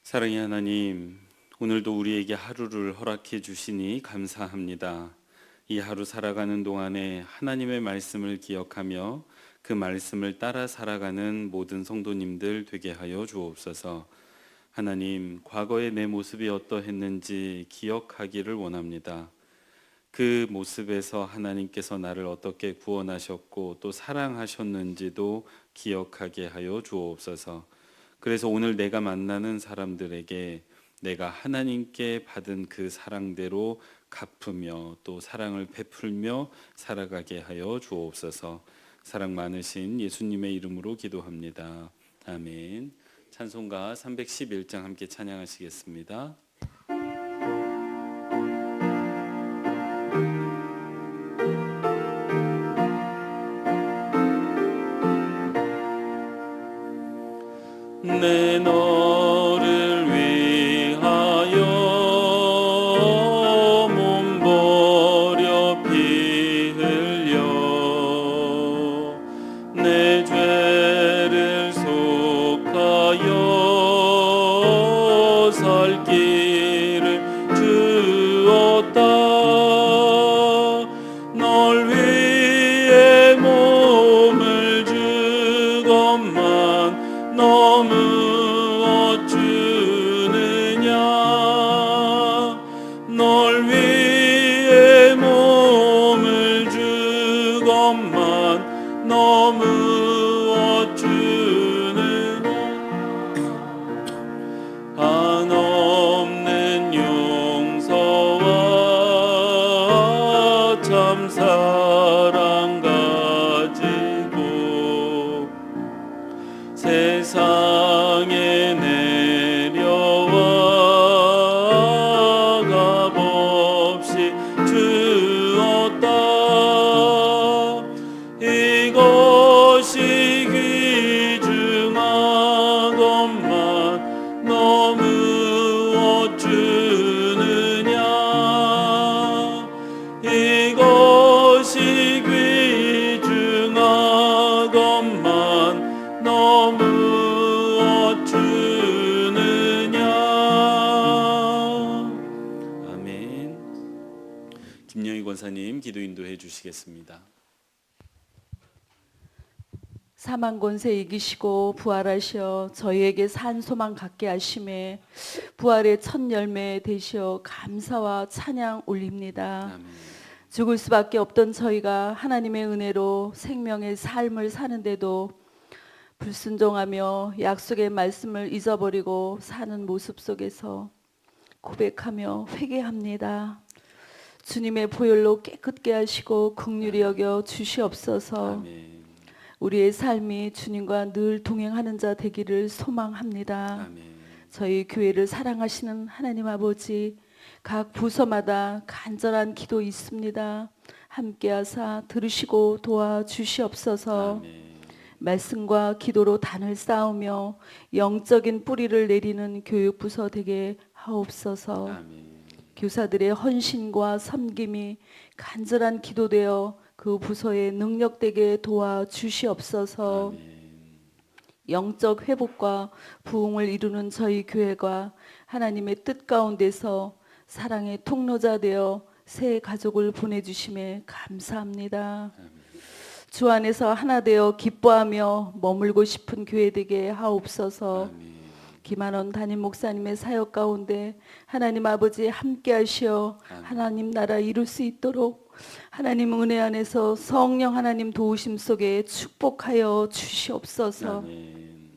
사랑의 하나님, 오늘도 우리에게 하루를 허락해 주시니 감사합니다. 이 하루 살아가는 동안에 하나님의 말씀을 기억하며 그 말씀을 따라 살아가는 모든 성도님들 되게 하여 주옵소서. 하나님, 과거의 내 모습이 어떠했는지 기억하기를 원합니다. 그 모습에서 하나님께서 나를 어떻게 구원하셨고 또 사랑하셨는지도 기억하게 하여 주옵소서. 그래서 오늘 내가 만나는 사람들에게 내가 하나님께 받은 그 사랑대로 갚으며 또 사랑을 베풀며 살아가게 하여 주옵소서. 사랑 많으신 예수님의 이름으로 기도합니다. 아멘. 찬송가 311장 함께 찬양하시겠습니다. 내 너를 위하여 몸 버려 피 흘려 내 죄를 속하여 살 길을 주었다. 널 위해 몸을 주건만 너무 어쭈느냐. 널 위해 몸을 주건만 너무 어쭈느냐. 한없는 용서와 참 사랑 가지고 세상에 내려와 값없이 주었다. 이것이 귀중한 것만 너무 어쭈느냐. 이것이 귀중한 것만 너무 어쭈느냐. 아멘. 김영희 권사님 기도 인도해 주시겠습니다. 사망 권세 이기시고 부활하셔 저희에게 산 소망 갖게 하심에 부활의 첫 열매 되시어 감사와 찬양 올립니다. 아멘. 죽을 수밖에 없던 저희가 하나님의 은혜로 생명의 삶을 사는데도 불순종하며 약속의 말씀을 잊어버리고 사는 모습 속에서 고백하며 회개합니다. 주님의 보혈로 깨끗게 하시고 긍휼히 여겨 주시옵소서. 아멘. 우리의 삶이 주님과 늘 동행하는 자 되기를 소망합니다. 아멘. 저희 교회를 사랑하시는 하나님 아버지, 각 부서마다 간절한 기도 있습니다. 함께하사 들으시고 도와주시옵소서. 아멘. 말씀과 기도로 단을 쌓으며 영적인 뿌리를 내리는 교육부서 되게 하옵소서. 아멘. 교사들의 헌신과 섬김이 간절한 기도되어 그 부서에 능력되게 도와주시옵소서. 아멘. 영적 회복과 부흥을 이루는 저희 교회가 하나님의 뜻 가운데서 사랑의 통로자 되어 새 가족을 보내주심에 감사합니다. 주 안에서 하나 되어 기뻐하며 머물고 싶은 교회 되게 하옵소서. 아멘. 김한원 담임 목사님의 사역 가운데 하나님 아버지 함께 하시어 하나님 나라 이룰 수 있도록 하나님 은혜 안에서 성령 하나님 도우심 속에 축복하여 주시옵소서. 아멘.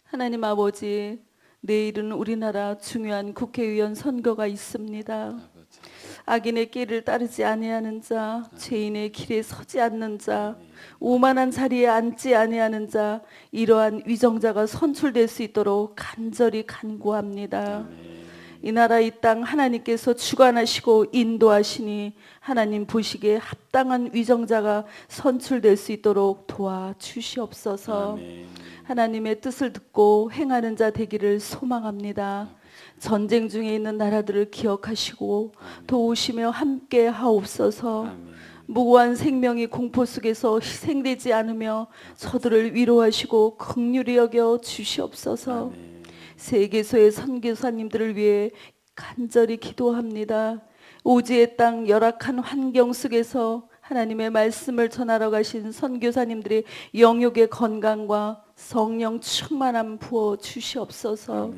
하나님 아버지, 내일은 우리나라 중요한 국회의원 선거가 있습니다. 악인의 길을 따르지 아니하는 자, 죄인의 길에 서지 않는 자, 오만한 자리에 앉지 아니하는 자, 이러한 위정자가 선출될 수 있도록 간절히 간구합니다. 이 나라 이 땅 하나님께서 주관하시고 인도하시니 하나님 보시기에 합당한 위정자가 선출될 수 있도록 도와주시옵소서. 아멘. 하나님의 뜻을 듣고 행하는 자 되기를 소망합니다. 전쟁 중에 있는 나라들을 기억하시고 도우시며 함께 하옵소서. 아멘. 무고한 생명이 공포 속에서 희생되지 않으며 저들을 위로하시고 긍휼히 여겨 주시옵소서. 아멘. 세계소의 선교사님들을 위해 간절히 기도합니다. 오지의 땅 열악한 환경 속에서 하나님의 말씀을 전하러 가신 선교사님들의 영육의 건강과 성령 충만함 부어 주시옵소서.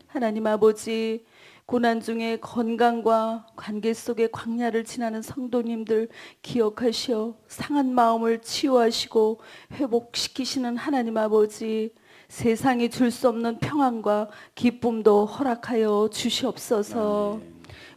하나님 아버지, 고난 중에 건강과 관계 속의 광야를 지나는 성도님들 기억하시어 상한 마음을 치유하시고 회복시키시는 하나님 아버지, 세상이 줄 수 없는 평안과 기쁨도 허락하여 주시옵소서.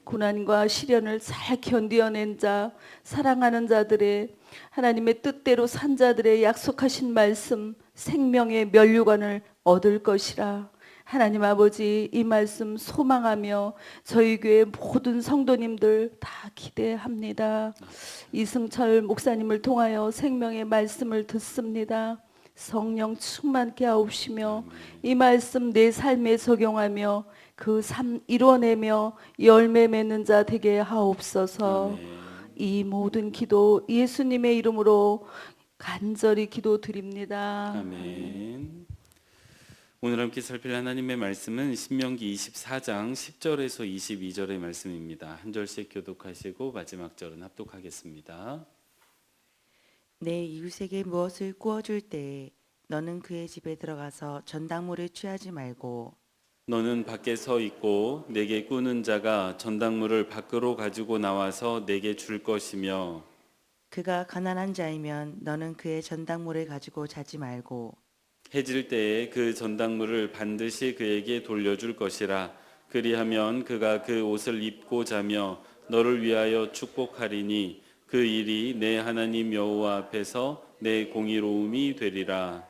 고난과 시련을 잘 견디어낸 자, 사랑하는 자들의 하나님의 뜻대로 산 자들의 약속하신 말씀, 생명의 면류관을 얻을 것이라. 하나님 아버지, 이 말씀 소망하며 저희 교회 모든 성도님들 다 기대합니다. 이승철 목사님을 통하여 생명의 말씀을 듣습니다. 성령 충만케 하옵시며 이 말씀 내 삶에 적용하며 그 삶 이뤄내며 열매 맺는 자 되게 하옵소서. 이 모든 기도 예수님의 이름으로 간절히 기도드립니다. 아멘. 오늘 함께 살필 하나님의 말씀은 신명기 24장 10절에서 22절의 말씀입니다. 한 절씩 교독하시고 마지막 절은 합독하겠습니다. 내 이웃에게 무엇을 구워줄 때에 너는 그의 집에 들어가서 전당물을 취하지 말고 너는 밖에 서 있고 내게 꾸는 자가 전당물을 밖으로 가지고 나와서 내게 줄 것이며 그가 가난한 자이면 너는 그의 전당물을 가지고 자지 말고 해질 때에 그 전당물을 반드시 그에게 돌려줄 것이라. 그리하면 그가 그 옷을 입고 자며 너를 위하여 축복하리니 그 일이 내 하나님 여호와 앞에서 내 공의로움이 되리라.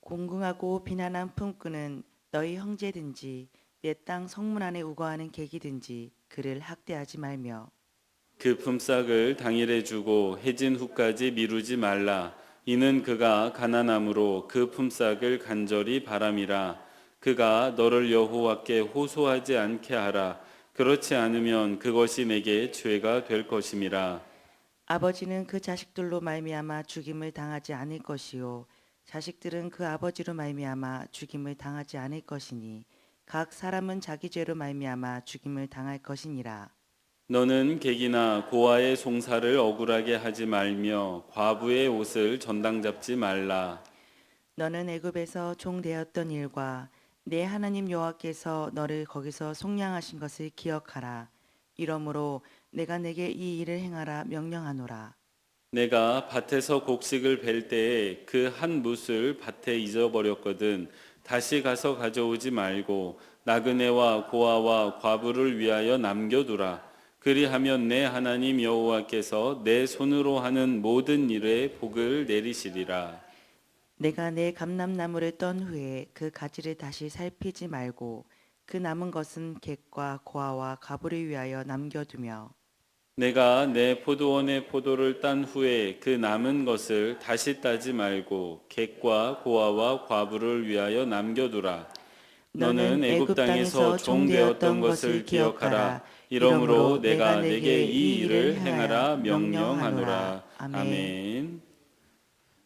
공궁하고 비난한 품꾼은 너희 형제든지 내 땅 성문 안에 우거하는 객이든지 그를 학대하지 말며 그 품삯을 당일에 주고 해진 후까지 미루지 말라. 이는 그가 가난함으로 그 품삯을 간절히 바람이라. 그가 너를 여호와께 호소하지 않게 하라. 그렇지 않으면 그것이 내게 죄가 될 것임이라. 아버지는 그 자식들로 말미암아 죽임을 당하지 않을 것이요 자식들은 그 아버지로 말미암아 죽임을 당하지 않을 것이니 각 사람은 자기 죄로 말미암아 죽임을 당할 것이니라. 너는 객이나 고아의 송사를 억울하게 하지 말며 과부의 옷을 전당 잡지 말라. 너는 애굽에서 종 되었던 일과 내 하나님 여호와께서 너를 거기서 속량하신 것을 기억하라. 이러므로 내가 내게 이 일을 행하라 명령하노라. 내가 밭에서 곡식을 벨 때에 그 한 뭇을 밭에 잊어버렸거든. 다시 가서 가져오지 말고 나그네와 고아와 과부를 위하여 남겨두라. 그리하면 내 하나님 여호와께서 내 손으로 하는 모든 일에 복을 내리시리라. 내가 내 감람나무를 떤 후에 그 가지를 다시 살피지 말고 그 남은 것은 객과 고아와 과부를 위하여 남겨두며 내가 내 포도원의 포도를 딴 후에 그 남은 것을 다시 따지 말고 객과 고아와 과부를 위하여 남겨두라. 너는 애굽 땅에서 종 되었던 것을 기억하라. 이러므로 내가 내게 이 일을 행하라 명령하노라. 아멘.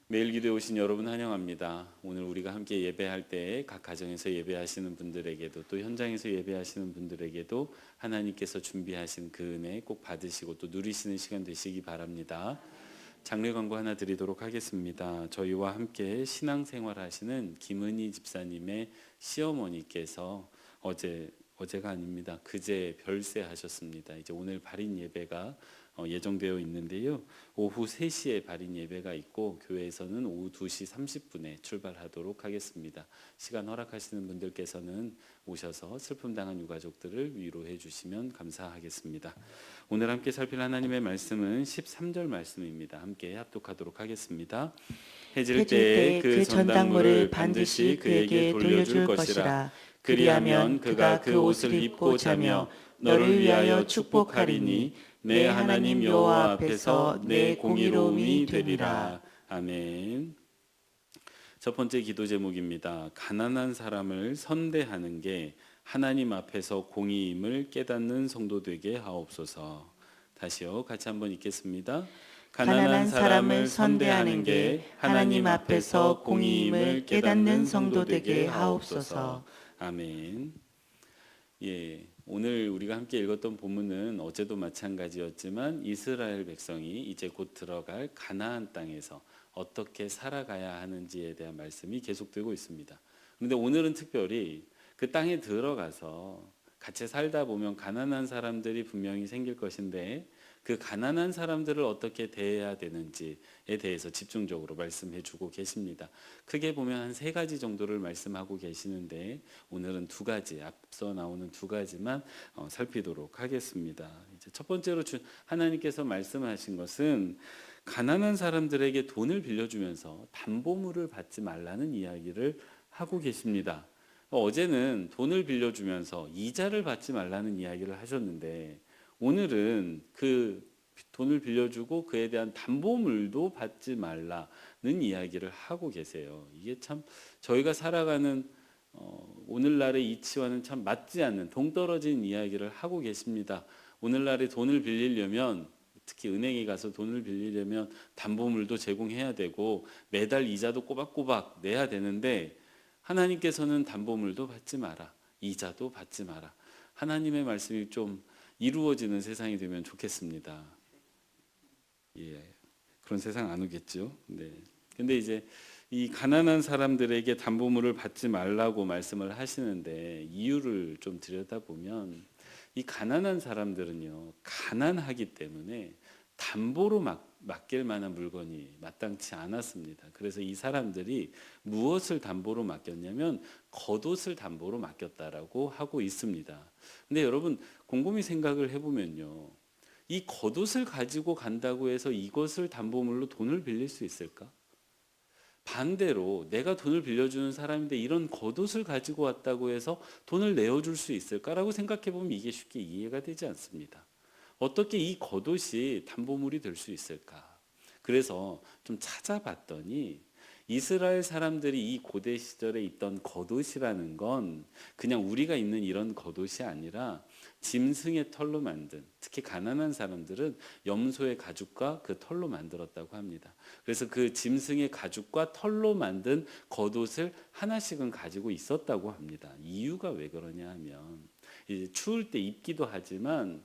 매일 기도에 오신 여러분 환영합니다. 오늘 우리가 함께 예배할 때 각 가정에서 예배하시는 분들에게도 또 현장에서 예배하시는 분들에게도 하나님께서 준비하신 그 은혜 꼭 받으시고 또 누리시는 시간 되시기 바랍니다. 장례 광고 하나 드리도록 하겠습니다. 저희와 함께 신앙생활 하시는 김은희 집사님의 시어머니께서 어제가 아닙니다. 그제 별세하셨습니다. 이제 오늘 발인 예배가 예정되어 있는데요. 오후 3시에 발인 예배가 있고 교회에서는 오후 2시 30분에 출발하도록 하겠습니다. 시간 허락하시는 분들께서는 오셔서 슬픔 당한 유가족들을 위로해 주시면 감사하겠습니다. 오늘 함께 살필 하나님의 말씀은 13절 말씀입니다. 함께 합독하도록 하겠습니다. 해질 때에 그 전당물을 반드시 그에게 돌려줄 것이라. 그리하면 그가 그 옷을 입고 자며 너를 위하여 축복하리니 내 하나님 여호와 앞에서 내 공의로움이 되리라. 아멘. 첫 번째 기도 제목입니다. 가난한 사람을 선대하는 게 하나님 앞에서 공의임을 깨닫는 성도 되게 하옵소서. 다시요. 같이 한번 읽겠습니다. 가난한 사람을 선대하는 게 하나님 앞에서 공의임을 깨닫는 성도 되게 하옵소서. 아멘. 예, 오늘 우리가 함께 읽었던 본문은 어제도 마찬가지였지만 이스라엘 백성이 이제 곧 들어갈 가나안 땅에서 어떻게 살아가야 하는지에 대한 말씀이 계속되고 있습니다. 그런데 오늘은 특별히 그 땅에 들어가서 같이 살다 보면 가난한 사람들이 분명히 생길 것인데 그 가난한 사람들을 어떻게 대해야 되는지에 대해서 집중적으로 말씀해 주고 계십니다. 크게 보면 한 3가지 정도를 말씀하고 계시는데 오늘은 2가지, 앞서 나오는 2가지만 살피도록 하겠습니다. 이제 첫 번째로 하나님께서 말씀하신 것은 가난한 사람들에게 돈을 빌려주면서 담보물을 받지 말라는 이야기를 하고 계십니다. 어제는 돈을 빌려주면서 이자를 받지 말라는 이야기를 하셨는데 오늘은 그 돈을 빌려주고 그에 대한 담보물도 받지 말라는 이야기를 하고 계세요. 이게 참 저희가 살아가는 오늘날의 이치와는 참 맞지 않는 동떨어진 이야기를 하고 계십니다. 오늘날에 돈을 빌리려면 특히 은행에 가서 돈을 빌리려면 담보물도 제공해야 되고 매달 이자도 꼬박꼬박 내야 되는데 하나님께서는 담보물도 받지 마라, 이자도 받지 마라. 하나님의 말씀이 좀 이루어지는 세상이 되면 좋겠습니다. 예, 그런 세상 안 오겠죠. 네. 근데 이제 이 가난한 사람들에게 담보물을 받지 말라고 말씀을 하시는데 이유를 좀 들여다보면 이 가난한 사람들은요, 가난하기 때문에 담보로 맡길 만한 물건이 마땅치 않았습니다. 그래서 이 사람들이 무엇을 담보로 맡겼냐면 겉옷을 담보로 맡겼다라고 하고 있습니다. 근데 여러분 곰곰이 생각을 해보면요, 이 겉옷을 가지고 간다고 해서 이것을 담보물로 돈을 빌릴 수 있을까? 반대로 내가 돈을 빌려주는 사람인데 이런 겉옷을 가지고 왔다고 해서 돈을 내어줄 수 있을까라고 생각해보면 이게 쉽게 이해가 되지 않습니다. 어떻게 이 겉옷이 담보물이 될 수 있을까? 그래서 좀 찾아봤더니 이스라엘 사람들이 이 고대 시절에 있던 겉옷이라는 건 그냥 우리가 입는 이런 겉옷이 아니라 짐승의 털로 만든, 특히 가난한 사람들은 염소의 가죽과 그 털로 만들었다고 합니다. 그래서 그 짐승의 가죽과 털로 만든 겉옷을 하나씩은 가지고 있었다고 합니다. 이유가 왜 그러냐 하면 이제 추울 때 입기도 하지만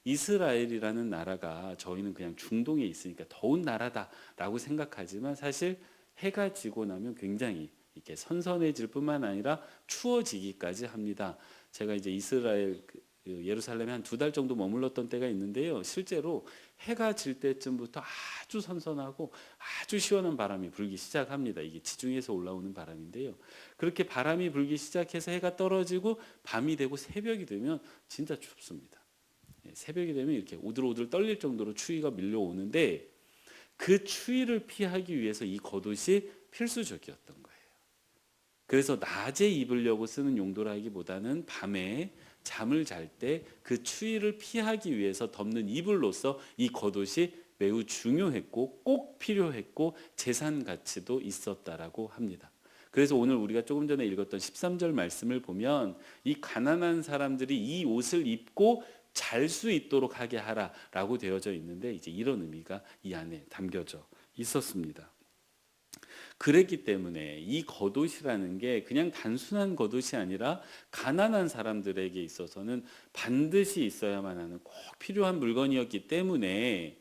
이스라엘이라는 나라가 저희는 그냥 중동에 있으니까 더운 나라다라고 생각하지만 사실 해가 지고 나면 굉장히 이렇게 선선해질 뿐만 아니라 추워지기까지 합니다. 제가 이제 이스라엘 예루살렘에 한 2달 정도 머물렀던 때가 있는데요. 실제로 해가 질 때쯤부터 아주 선선하고 아주 시원한 바람이 불기 시작합니다. 이게 지중해에서 올라오는 바람인데요. 그렇게 바람이 불기 시작해서 해가 떨어지고 밤이 되고 새벽이 되면 진짜 춥습니다. 새벽이 되면 이렇게 오들오들 떨릴 정도로 추위가 밀려오는데 그 추위를 피하기 위해서 이 겉옷이 필수적이었던 거예요. 그래서 낮에 입으려고 쓰는 용도라기보다는 밤에 잠을 잘 때 그 추위를 피하기 위해서 덮는 이불로서 이 겉옷이 매우 중요했고 꼭 필요했고 재산 가치도 있었다라고 합니다. 그래서 오늘 우리가 조금 전에 읽었던 13절 말씀을 보면 이 가난한 사람들이 이 옷을 입고 잘 수 있도록 하게 하라라고 되어져 있는데 이제 이런 의미가 이 안에 담겨져 있었습니다. 그랬기 때문에 이 겉옷이라는 게 그냥 단순한 겉옷이 아니라 가난한 사람들에게 있어서는 반드시 있어야만 하는 꼭 필요한 물건이었기 때문에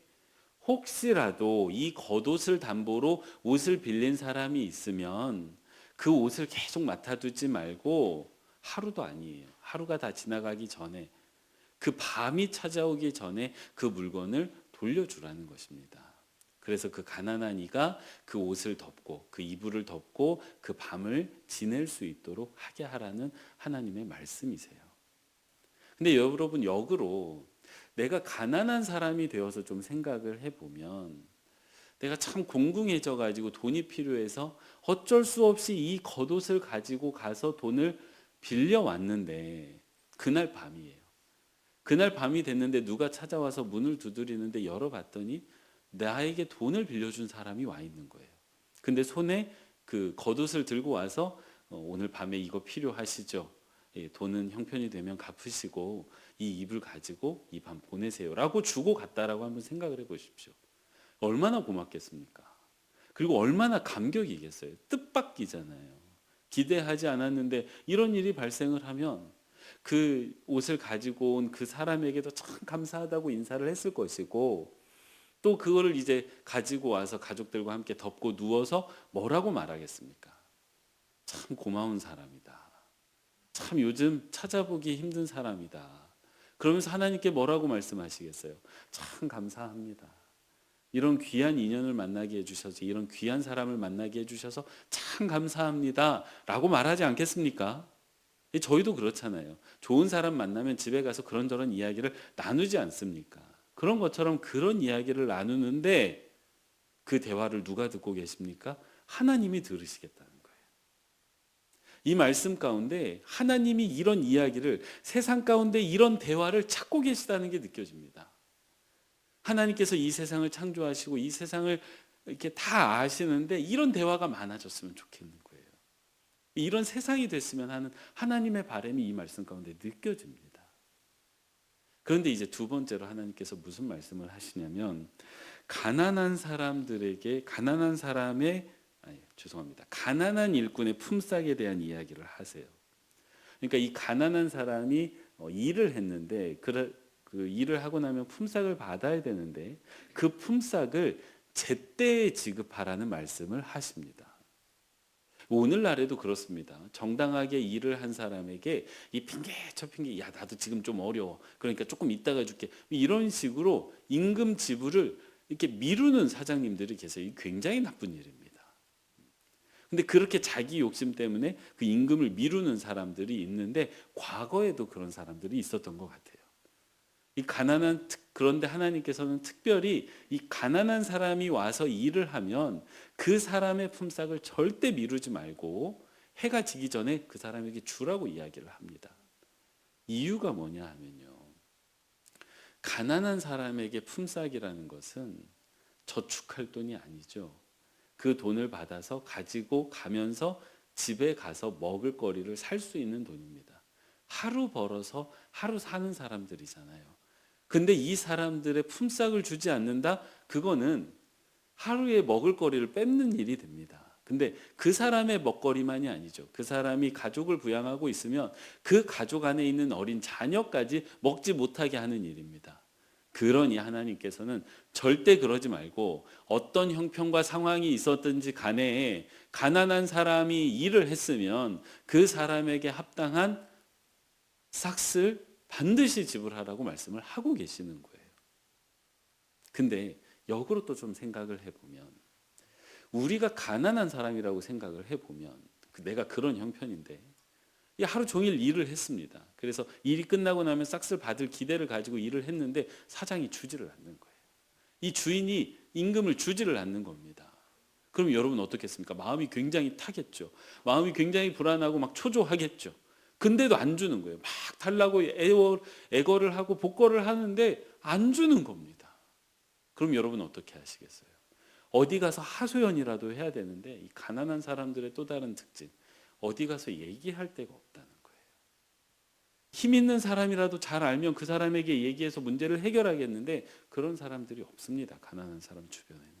혹시라도 이 겉옷을 담보로 옷을 빌린 사람이 있으면 그 옷을 계속 맡아두지 말고 하루도 아니에요. 하루가 다 지나가기 전에 그 밤이 찾아오기 전에 그 물건을 돌려주라는 것입니다. 그래서 그 가난한 이가 그 옷을 덮고 그 이불을 덮고 그 밤을 지낼 수 있도록 하게 하라는 하나님의 말씀이세요. 근데 여러분 역으로 내가 가난한 사람이 되어서 좀 생각을 해보면 내가 참 공공해져 가지고 돈이 필요해서 어쩔 수 없이 이 겉옷을 가지고 가서 돈을 빌려왔는데 그날 밤이에요. 그날 밤이 됐는데 누가 찾아와서 문을 두드리는데 열어봤더니 나에게 돈을 빌려준 사람이 와 있는 거예요. 근데 손에 그 겉옷을 들고 와서 오늘 밤에 이거 필요하시죠? 예, 돈은 형편이 되면 갚으시고 이 이불 가지고 이 밤 보내세요 라고 주고 갔다라고 한번 생각을 해보십시오. 얼마나 고맙겠습니까? 그리고 얼마나 감격이겠어요. 뜻밖이잖아요. 기대하지 않았는데 이런 일이 발생을 하면 그 옷을 가지고 온 그 사람에게도 참 감사하다고 인사를 했을 것이고, 또 그거를 이제 가지고 와서 가족들과 함께 덮고 누워서 뭐라고 말하겠습니까? 참 고마운 사람이다. 참 요즘 찾아보기 힘든 사람이다. 그러면서 하나님께 뭐라고 말씀하시겠어요? 참 감사합니다. 이런 귀한 인연을 만나게 해주셔서, 이런 귀한 사람을 만나게 해주셔서 참 감사합니다 라고 말하지 않겠습니까? 저희도 그렇잖아요. 좋은 사람 만나면 집에 가서 그런저런 이야기를 나누지 않습니까? 그런 것처럼 그런 이야기를 나누는데 그 대화를 누가 듣고 계십니까? 하나님이 들으시겠다는 거예요. 이 말씀 가운데 하나님이 이런 이야기를, 세상 가운데 이런 대화를 찾고 계시다는 게 느껴집니다. 하나님께서 이 세상을 창조하시고 이 세상을 이렇게 다 아시는데 이런 대화가 많아졌으면 좋겠는 거예요. 이런 세상이 됐으면 하는 하나님의 바람이 이 말씀 가운데 느껴집니다. 그런데 이제 두 번째로 하나님께서 무슨 말씀을 하시냐면, 가난한 일꾼의 품삯에 대한 이야기를 하세요. 그러니까 이 가난한 사람이 일을 했는데 그 일을 하고 나면 품삯을 받아야 되는데 그 품삯을 제때에 지급하라는 말씀을 하십니다. 오늘날에도 그렇습니다. 정당하게 일을 한 사람에게 이 핑계 저 핑계, 야 나도 지금 좀 어려워, 그러니까 조금 이따가 줄게, 이런 식으로 임금 지불을 이렇게 미루는 사장님들이 계세요. 이 굉장히 나쁜 일입니다. 근데 그렇게 자기 욕심 때문에 그 임금을 미루는 사람들이 있는데 과거에도 그런 사람들이 있었던 것 같아요. 그런데 하나님께서는 특별히 이 가난한 사람이 와서 일을 하면 그 사람의 품삯을 절대 미루지 말고 해가 지기 전에 그 사람에게 주라고 이야기를 합니다. 이유가 뭐냐 하면요, 가난한 사람에게 품삯이라는 것은 저축할 돈이 아니죠. 그 돈을 받아서 가지고 가면서 집에 가서 먹을 거리를 살 수 있는 돈입니다. 하루 벌어서 하루 사는 사람들이잖아요. 근데 이 사람들의 품삯을 주지 않는다? 그거는 하루에 먹을 거리를 뺏는 일이 됩니다. 근데 그 사람의 먹거리만이 아니죠. 그 사람이 가족을 부양하고 있으면 그 가족 안에 있는 어린 자녀까지 먹지 못하게 하는 일입니다. 그러니 하나님께서는 절대 그러지 말고 어떤 형편과 상황이 있었든지 간에 가난한 사람이 일을 했으면 그 사람에게 합당한 삭슬 반드시 지불하라고 말씀을 하고 계시는 거예요. 근데 역으로 또 좀 생각을 해보면, 우리가 가난한 사람이라고 생각을 해보면, 내가 그런 형편인데 하루 종일 일을 했습니다. 그래서 일이 끝나고 나면 싹쓸 받을 기대를 가지고 일을 했는데 사장이 주지를 않는 거예요. 이 주인이 임금을 주지를 않는 겁니다. 그럼 여러분 어떻겠습니까? 마음이 굉장히 타겠죠. 마음이 굉장히 불안하고 막 초조하겠죠. 근데도 안 주는 거예요. 막 달라고 애거를 하고 복거를 하는데 안 주는 겁니다. 그럼 여러분 어떻게 하시겠어요? 어디 가서 하소연이라도 해야 되는데, 이 가난한 사람들의 또 다른 특징, 어디 가서 얘기할 데가 없다는 거예요. 힘 있는 사람이라도 잘 알면 그 사람에게 얘기해서 문제를 해결하겠는데 그런 사람들이 없습니다. 가난한 사람 주변에는.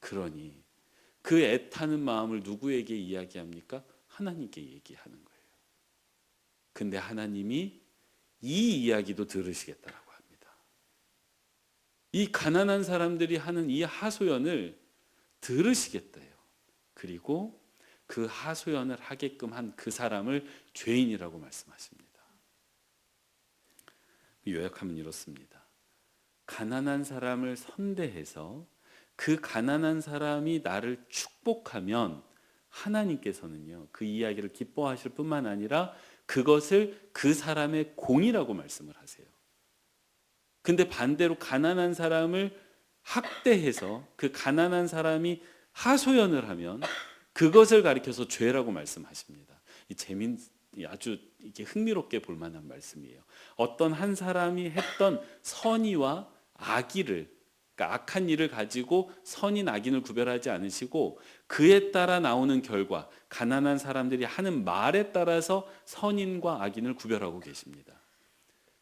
그러니 그 애타는 마음을 누구에게 이야기합니까? 하나님께 얘기하는 거예요. 근데 하나님이 이 이야기도 들으시겠다라고 합니다. 이 가난한 사람들이 하는 이 하소연을 들으시겠대요. 그리고 그 하소연을 하게끔 한 그 사람을 죄인이라고 말씀하십니다. 요약하면 이렇습니다. 가난한 사람을 선대해서 그 가난한 사람이 나를 축복하면 하나님께서는요, 그 이야기를 기뻐하실 뿐만 아니라 그것을 그 사람의 공이라고 말씀을 하세요. 근데 반대로 가난한 사람을 학대해서 그 가난한 사람이 하소연을 하면 그것을 가리켜서 죄라고 말씀하십니다. 아주 이게 흥미롭게 볼 만한 말씀이에요. 어떤 한 사람이 했던 선의와 악의를, 그러니까 악한 일을 가지고 선인 악인을 구별하지 않으시고 그에 따라 나오는 결과, 가난한 사람들이 하는 말에 따라서 선인과 악인을 구별하고 계십니다.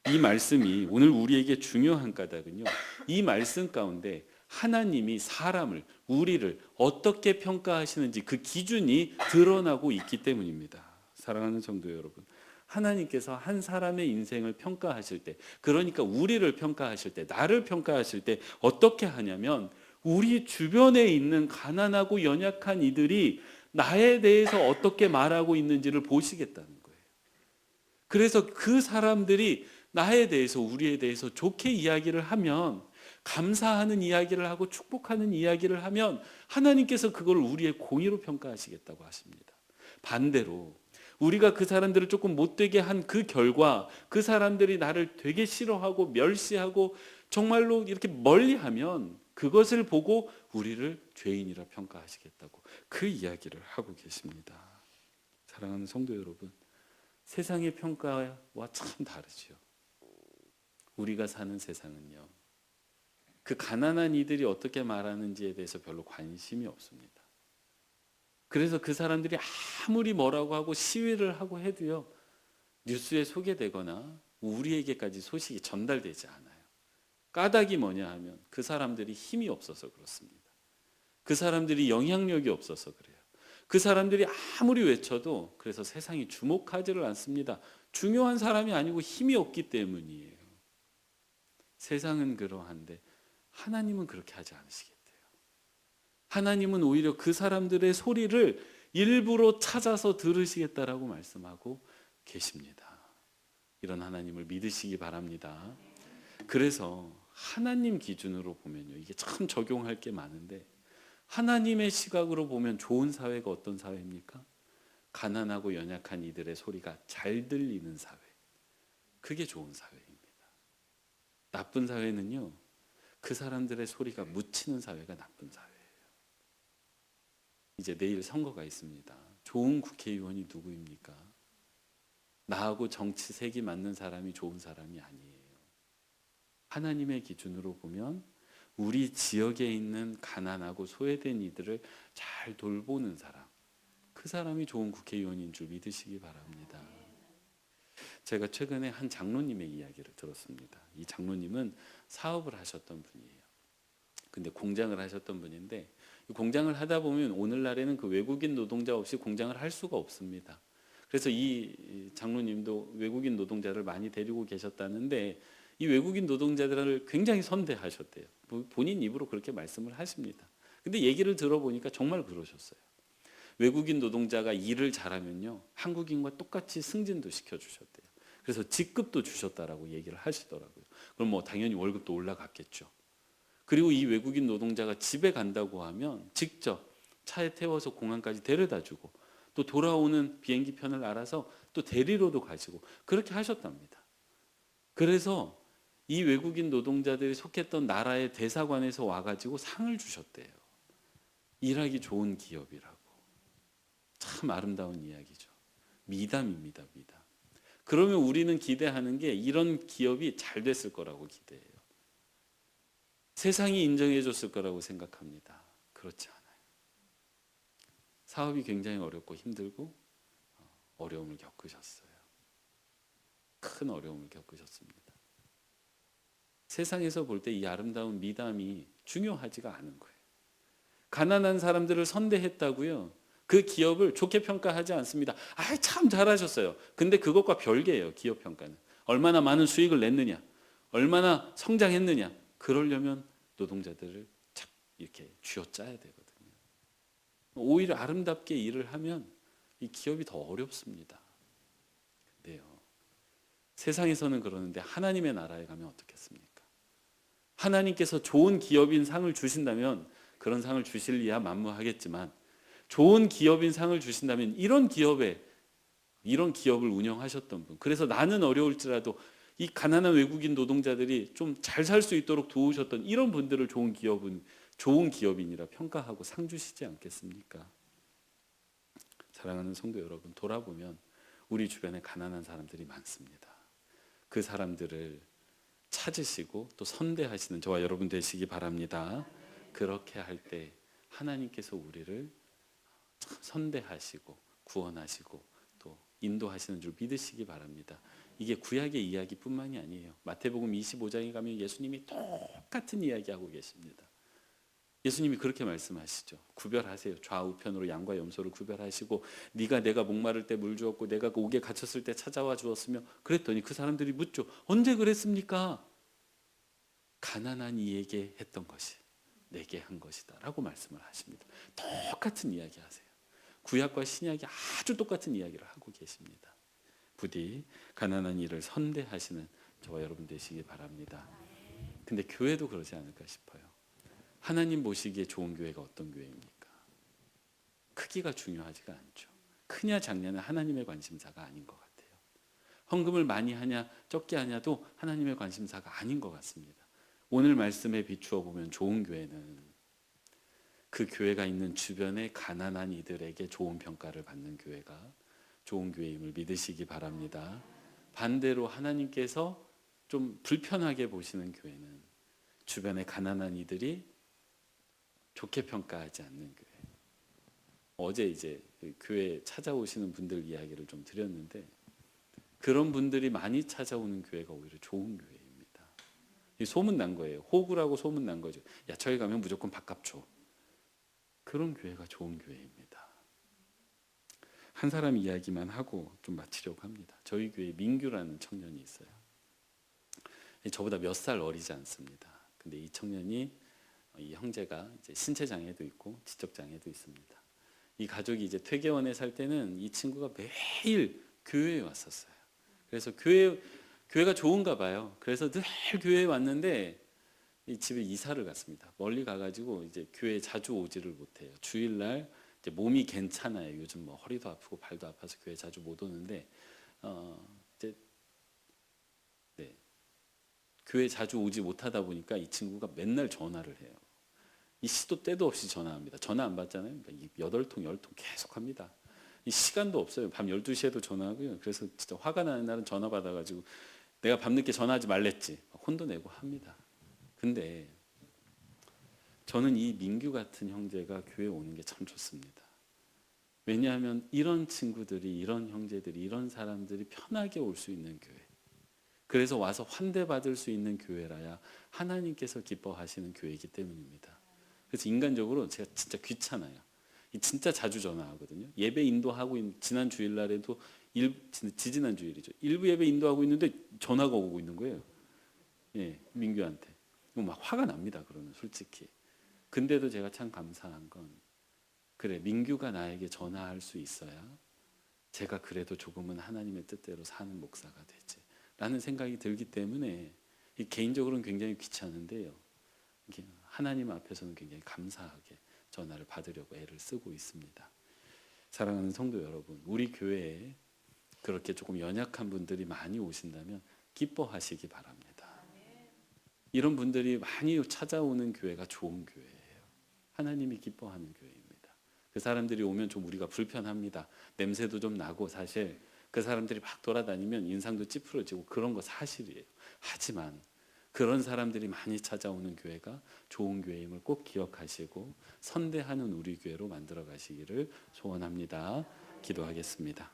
이 말씀이 오늘 우리에게 중요한 까닭은요, 이 말씀 가운데 하나님이 사람을, 우리를 어떻게 평가하시는지 그 기준이 드러나고 있기 때문입니다. 사랑하는 성도 여러분, 하나님께서 한 사람의 인생을 평가하실 때, 그러니까 우리를 평가하실 때, 나를 평가하실 때 어떻게 하냐면 우리 주변에 있는 가난하고 연약한 이들이 나에 대해서 어떻게 말하고 있는지를 보시겠다는 거예요. 그래서 그 사람들이 나에 대해서, 우리에 대해서 좋게 이야기를 하면, 감사하는 이야기를 하고 축복하는 이야기를 하면 하나님께서 그걸 우리의 공의로 평가하시겠다고 하십니다. 반대로 우리가 그 사람들을 조금 못되게 한 그 결과 그 사람들이 나를 되게 싫어하고 멸시하고 정말로 이렇게 멀리하면 그것을 보고 우리를 죄인이라 평가하시겠다고 그 이야기를 하고 계십니다. 사랑하는 성도 여러분, 세상의 평가와 참 다르지요. 우리가 사는 세상은요, 그 가난한 이들이 어떻게 말하는지에 대해서 별로 관심이 없습니다. 그래서 그 사람들이 아무리 뭐라고 하고 시위를 하고 해도요, 뉴스에 소개되거나 우리에게까지 소식이 전달되지 않아요. 까닭이 뭐냐 하면 그 사람들이 힘이 없어서 그렇습니다. 그 사람들이 영향력이 없어서 그래요. 그 사람들이 아무리 외쳐도 그래서 세상이 주목하지를 않습니다. 중요한 사람이 아니고 힘이 없기 때문이에요. 세상은 그러한데 하나님은 그렇게 하지 않으시겠대요. 하나님은 오히려 그 사람들의 소리를 일부러 찾아서 들으시겠다라고 말씀하고 계십니다. 이런 하나님을 믿으시기 바랍니다. 그래서 하나님 기준으로 보면요, 이게 참 적용할 게 많은데, 하나님의 시각으로 보면 좋은 사회가 어떤 사회입니까? 가난하고 연약한 이들의 소리가 잘 들리는 사회. 그게 좋은 사회입니다. 나쁜 사회는요, 그 사람들의 소리가 묻히는 사회가 나쁜 사회예요. 이제 내일 선거가 있습니다. 좋은 국회의원이 누구입니까? 나하고 정치색이 맞는 사람이 좋은 사람이 아니에요. 하나님의 기준으로 보면 우리 지역에 있는 가난하고 소외된 이들을 잘 돌보는 사람, 그 사람이 좋은 국회의원인 줄 믿으시기 바랍니다. 제가 최근에 한 장로님의 이야기를 들었습니다. 이 장로님은 사업을 하셨던 분이에요. 근데 공장을 하셨던 분인데, 공장을 하다 보면 오늘날에는 그 외국인 노동자 없이 공장을 할 수가 없습니다. 그래서 이 장로님도 외국인 노동자를 많이 데리고 계셨다는데, 이 외국인 노동자들을 굉장히 선대하셨대요. 본인 입으로 그렇게 말씀을 하십니다. 근데 얘기를 들어보니까 정말 그러셨어요. 외국인 노동자가 일을 잘하면요, 한국인과 똑같이 승진도 시켜주셨대요. 그래서 직급도 주셨다라고 얘기를 하시더라고요. 그럼 뭐 당연히 월급도 올라갔겠죠. 그리고 이 외국인 노동자가 집에 간다고 하면 직접 차에 태워서 공항까지 데려다주고, 또 돌아오는 비행기 편을 알아서 또 데리러도 가시고 그렇게 하셨답니다. 그래서 이 외국인 노동자들이 속했던 나라의 대사관에서 와가지고 상을 주셨대요. 일하기 좋은 기업이라고. 참 아름다운 이야기죠. 미담입니다, 미담. 그러면 우리는 기대하는 게 이런 기업이 잘 됐을 거라고 기대해요. 세상이 인정해 줬을 거라고 생각합니다. 그렇지 않아요. 사업이 굉장히 어렵고 힘들고 어려움을 겪으셨어요. 큰 어려움을 겪으셨습니다. 세상에서 볼 때 이 아름다운 미담이 중요하지가 않은 거예요. 가난한 사람들을 선대했다고요, 그 기업을 좋게 평가하지 않습니다. 참 잘하셨어요. 근데 그것과 별개예요. 기업 평가는 얼마나 많은 수익을 냈느냐, 얼마나 성장했느냐. 그러려면 노동자들을 착 이렇게 쥐어짜야 되거든요. 오히려 아름답게 일을 하면 이 기업이 더 어렵습니다. 근데요, 세상에서는 그러는데 하나님의 나라에 가면 어떻겠습니까? 하나님께서 좋은 기업인 상을 주신다면 그런 상을 주실리야 만무하겠지만, 좋은 기업인 상을 주신다면 이런 기업을 운영하셨던 분, 그래서 나는 어려울지라도 이 가난한 외국인 노동자들이 좀 잘 살 수 있도록 도우셨던 이런 분들을 좋은 기업인이라 평가하고 상 주시지 않겠습니까? 사랑하는 성도 여러분, 돌아보면 우리 주변에 가난한 사람들이 많습니다. 그 사람들을 찾으시고 또 선대하시는 저와 여러분 되시기 바랍니다. 그렇게 할 때 하나님께서 우리를 선대하시고 구원하시고 또 인도하시는 줄 믿으시기 바랍니다. 이게 구약의 이야기뿐만이 아니에요. 마태복음 25장에 가면 예수님이 똑같은 이야기하고 계십니다. 예수님이 그렇게 말씀하시죠. 구별하세요. 좌우편으로 양과 염소를 구별하시고 네가 내가 목마를 때 물 주었고 내가 옥에 갇혔을 때 찾아와 주었으며 그랬더니 그 사람들이 묻죠. 언제 그랬습니까? 가난한 이에게 했던 것이 내게 한 것이다 라고 말씀을 하십니다. 똑같은 이야기 하세요. 구약과 신약이 아주 똑같은 이야기를 하고 계십니다. 부디 가난한 이를 선대하시는 저와 여러분 되시기 바랍니다. 근데 교회도 그러지 않을까 싶어요. 하나님 보시기에 좋은 교회가 어떤 교회입니까? 크기가 중요하지가 않죠. 크냐 작냐는 하나님의 관심사가 아닌 것 같아요. 헌금을 많이 하냐 적게 하냐도 하나님의 관심사가 아닌 것 같습니다. 오늘 말씀에 비추어 보면 좋은 교회는 그 교회가 있는 주변의 가난한 이들에게 좋은 평가를 받는 교회가 좋은 교회임을 믿으시기 바랍니다. 반대로 하나님께서 좀 불편하게 보시는 교회는 주변의 가난한 이들이 좋게 평가하지 않는 교회. 어제 이제 교회 찾아오시는 분들 이야기를 좀 드렸는데 그런 분들이 많이 찾아오는 교회가 오히려 좋은 교회입니다. 이 소문 난 거예요. 호구라고 소문 난 거죠. 야, 저희 가면 무조건 밥값 줘. 그런 교회가 좋은 교회입니다. 한 사람 이야기만 하고 좀 마치려고 합니다. 저희 교회에 민규라는 청년이 있어요. 저보다 몇 살 어리지 않습니다. 근데 이 청년이 이 형제가 이제 신체 장애도 있고 지적 장애도 있습니다. 이 가족이 이제 퇴계원에 살 때는 이 친구가 매일 교회에 왔었어요. 그래서 교회가 좋은가 봐요. 그래서 늘 교회에 왔는데 이 집에 이사를 갔습니다. 멀리 가가지고 이제 교회에 자주 오지를 못해요. 주일날 이제 몸이 괜찮아요. 요즘 뭐 허리도 아프고 발도 아파서 교회 자주 못 오는데 이제 네. 교회 자주 오지 못하다 보니까 이 친구가 맨날 전화를 해요. 이 시도 때도 없이 전화합니다. 전화 안 받잖아요. 그러니까 8통, 10통 계속 합니다. 이 시간도 없어요. 밤 12시에도 전화하고요. 그래서 진짜 화가 나는 날은 전화 받아가지고 내가 밤늦게 전화하지 말랬지. 혼도 내고 합니다. 근데 저는 이 민규 같은 형제가 교회에 오는 게 참 좋습니다. 왜냐하면 이런 친구들이, 이런 형제들이, 이런 사람들이 편하게 올 수 있는 교회. 그래서 와서 환대받을 수 있는 교회라야 하나님께서 기뻐하시는 교회이기 때문입니다. 그래서 인간적으로 제가 진짜 귀찮아요. 진짜 자주 전화하거든요. 예배 인도하고 지난 주일날에도 지지난 주일이죠. 일부 예배 인도하고 있는데 전화가 오고 있는 거예요. 예, 민규한테. 막 화가 납니다. 그러면 솔직히. 근데도 제가 참 감사한 건 그래 민규가 나에게 전화할 수 있어야 제가 그래도 조금은 하나님의 뜻대로 사는 목사가 되지 라는 생각이 들기 때문에 개인적으로는 굉장히 귀찮은데요. 하나님 앞에서는 굉장히 감사하게 전화를 받으려고 애를 쓰고 있습니다. 사랑하는 성도 여러분, 우리 교회에 그렇게 조금 연약한 분들이 많이 오신다면 기뻐하시기 바랍니다. 이런 분들이 많이 찾아오는 교회가 좋은 교회예요. 하나님이 기뻐하는 교회입니다. 그 사람들이 오면 좀 우리가 불편합니다. 냄새도 좀 나고 사실 그 사람들이 막 돌아다니면 인상도 찌푸러지고 그런 거 사실이에요. 하지만 그런 사람들이 많이 찾아오는 교회가 좋은 교회임을 꼭 기억하시고 선대하는 우리 교회로 만들어 가시기를 소원합니다. 기도하겠습니다.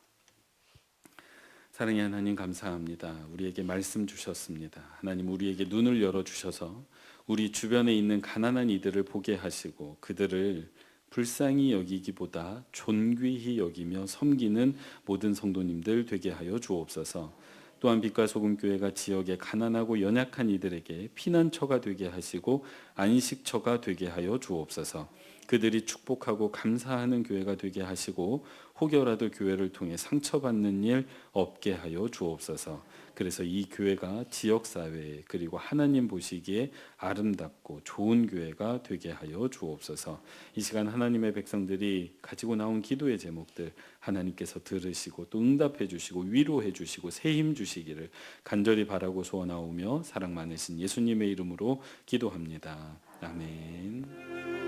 사랑의 하나님 감사합니다. 우리에게 말씀 주셨습니다. 하나님 우리에게 눈을 열어주셔서 우리 주변에 있는 가난한 이들을 보게 하시고 그들을 불쌍히 여기기보다 존귀히 여기며 섬기는 모든 성도님들 되게 하여 주옵소서. 또한 빛과 소금 교회가 지역의 가난하고 연약한 이들에게 피난처가 되게 하시고 안식처가 되게 하여 주옵소서. 그들이 축복하고 감사하는 교회가 되게 하시고 혹여라도 교회를 통해 상처받는 일 없게 하여 주옵소서. 그래서 이 교회가 지역사회에 그리고 하나님 보시기에 아름답고 좋은 교회가 되게 하여 주옵소서. 이 시간 하나님의 백성들이 가지고 나온 기도의 제목들 하나님께서 들으시고 또 응답해 주시고 위로해 주시고 새 힘 주시기를 간절히 바라고 소원하오며 사랑 많으신 예수님의 이름으로 기도합니다. 아멘.